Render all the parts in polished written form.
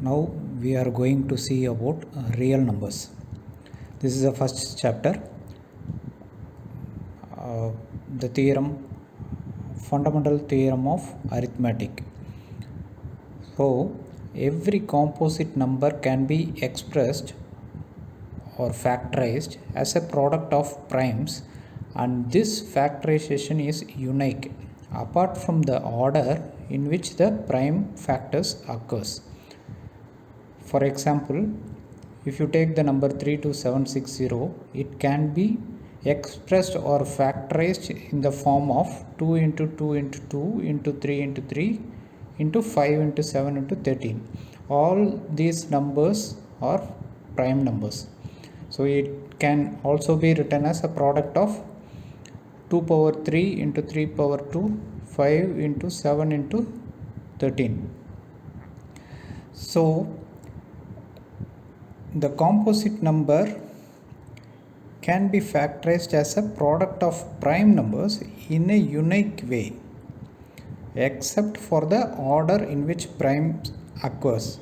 Now we are going to see about real numbers. This is the first chapter, the fundamental theorem of arithmetic. So every composite number can be expressed or factorized as a product of primes, and this factorization is unique apart from the order in which the prime factors occurs. For example, if you take the number 32760, it can be expressed or factorized in the form of 2 into 2 into 2 into 3 into 3 into 5 into 7 into 13. All these numbers are prime numbers. So it can also be written as a product of 2 power 3 into 3 power 2, 5 into 7 into 13. So the composite number can be factorized as a product of prime numbers in a unique way, except for the order in which prime occurs.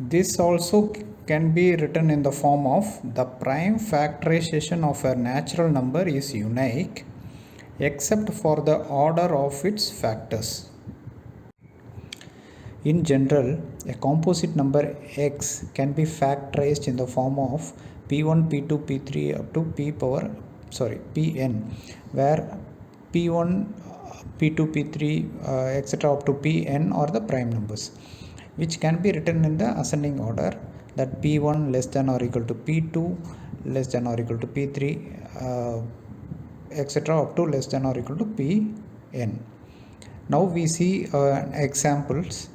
This also can be written in the form of the prime factorization of a natural number is unique except for the order of its factors. In general, a composite number x can be factorized in the form of p1, p2, p3 up to pn, where p1, p2, p3 etc. up to pn are the prime numbers, which can be written in the ascending order, that p1 less than or equal to p2 less than or equal to p3 etc. up to less than or equal to pn. Now we see examples.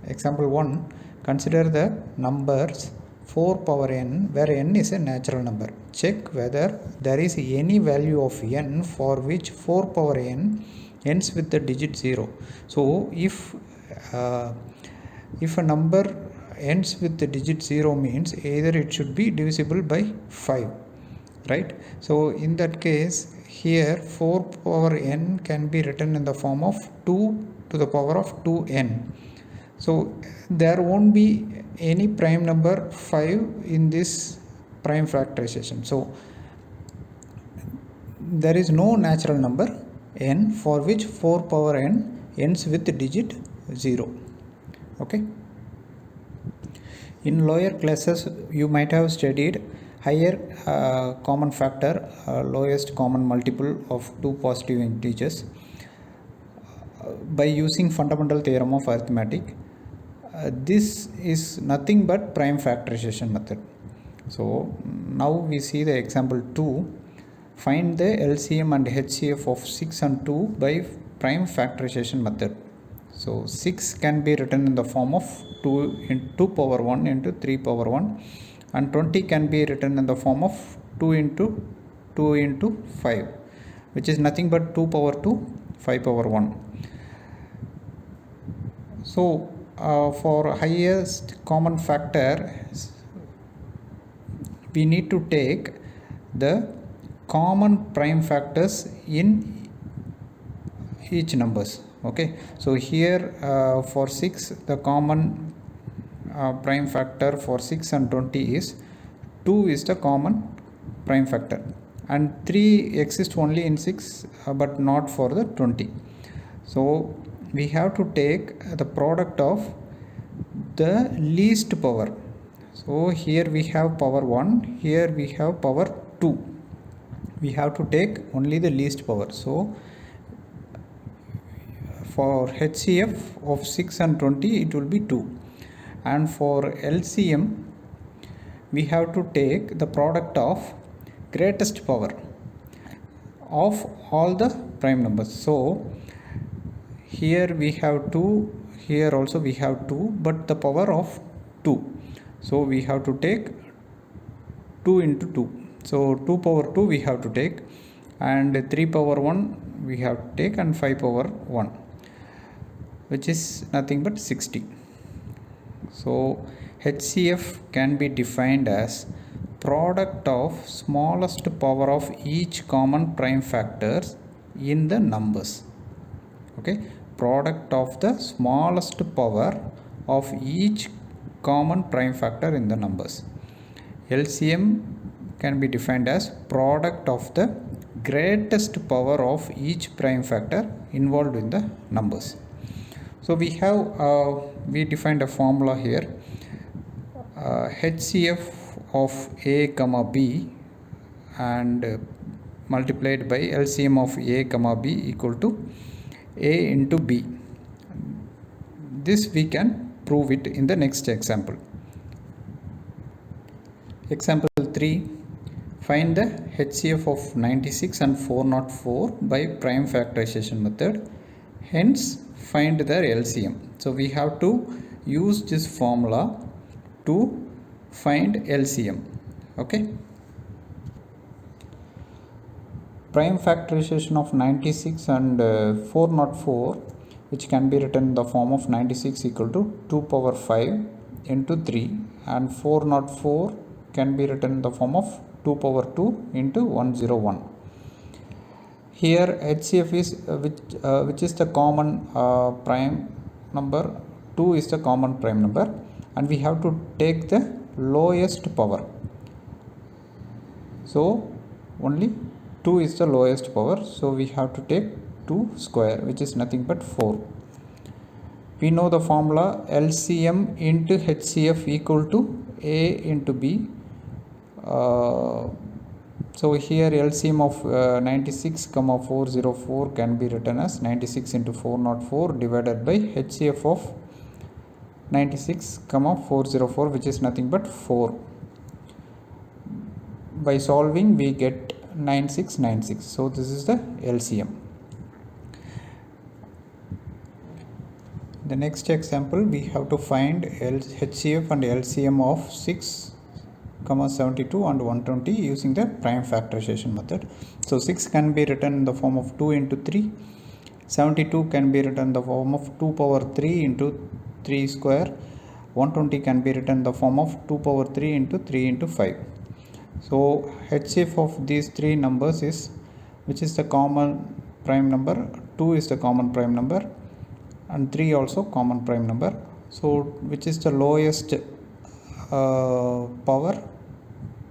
Example 1, consider the numbers 4 power n where n is a natural number. Check whether there is any value of n for which 4 power n ends with the digit 0. So if a number ends with the digit 0 means either it should be divisible by 5, right? So in that case, here 4 power n can be written in the form of 2 to the power of 2n. So there won't be any prime number 5 in this prime factorization. So there is no natural number n for which 4 power n ends with the digit 0. Okay. In lower classes, you might have studied higher common factor, lowest common multiple of two positive integers by using fundamental theorem of arithmetic. This is nothing but prime factorization method. So now we see the example 2. Find the LCM and HCF of 6 and 2 by prime factorization method. So 6 can be written in the form of 2 into 2 power 1 into 3 power 1, and 20 can be written in the form of 2 into 2 into 5, which is nothing but 2 power 2, 5 power 1. So for highest common factor, we need to take the common prime factors in each numbers. Okay, so here for 6, the common prime factor for 6 and 20 is 2 is the common prime factor, and 3 exists only in 6 but not for the 20. So we have to take the product of the least power. So here we have power 1, here we have power 2. We have to take only the least power. So for HCF of 6 and 20 it will be 2, and for LCM we have to take the product of greatest power of all the prime numbers. So here we have 2, here also we have 2, but the power of 2. So we have to take 2 into 2. So 2 power 2 we have to take, and 3 power 1 we have to take, and 5 power 1, which is nothing but 60. So HCF can be defined as product of smallest power of each common prime factors in the numbers. Okay, product of the smallest power of each common prime factor in the numbers. LCM can be defined as product of the greatest power of each prime factor involved in the numbers. So we defined a formula here. HCF of A comma B and multiplied by LCM of A comma B equal to A into B. This we can prove it in the next example. Example 3. Find the HCF of 96 and 404 by prime factorization method. Hence, find their LCM. So we have to use this formula to find LCM. Okay. Prime factorization of 96 and 404, which can be written in the form of 96 equal to 2 power 5 into 3, and 404 can be written in the form of 2 power 2 into 101. Here HCF is which is the common prime number, 2 is the common prime number, and we have to take the lowest power. So only 2 is the lowest power, so we have to take 2 square, which is nothing but 4. We know the formula LCM into HCF equal to A into B. So here LCM of 96 comma 404 can be written as 96 into 404 divided by HCF of 96 comma 404, which is nothing but 4. By solving we get 9696. So this is the LCM. The next example, we have to find HCF and LCM of 6, 72 and 120 using the prime factorization method. So 6 can be written in the form of 2 into 3. 72 can be written in the form of 2 power 3 into 3 square. 120 can be written in the form of 2 power 3 into 3 into 5. So HCF of these three numbers is, which is the common prime number, 2 is the common prime number, and 3 also common prime number. So which is the lowest power?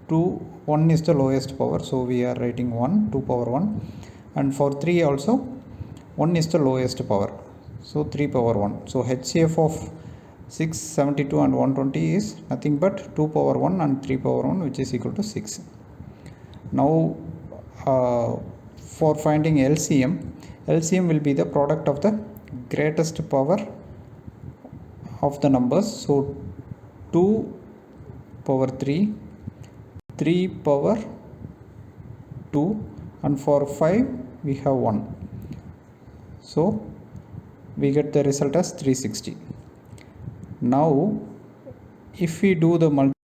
1 is the lowest power, so we are writing 1, 2 power 1, and for 3 also 1 is the lowest power, so 3 power 1. So HCF of 6, 72 and 120 is nothing but 2 power 1 and 3 power 1, which is equal to 6. Now for finding LCM will be the product of the greatest power of the numbers. So 2 power 3, 3 power 2, and for 5 we have 1. So we get the result as 360. Now if we do the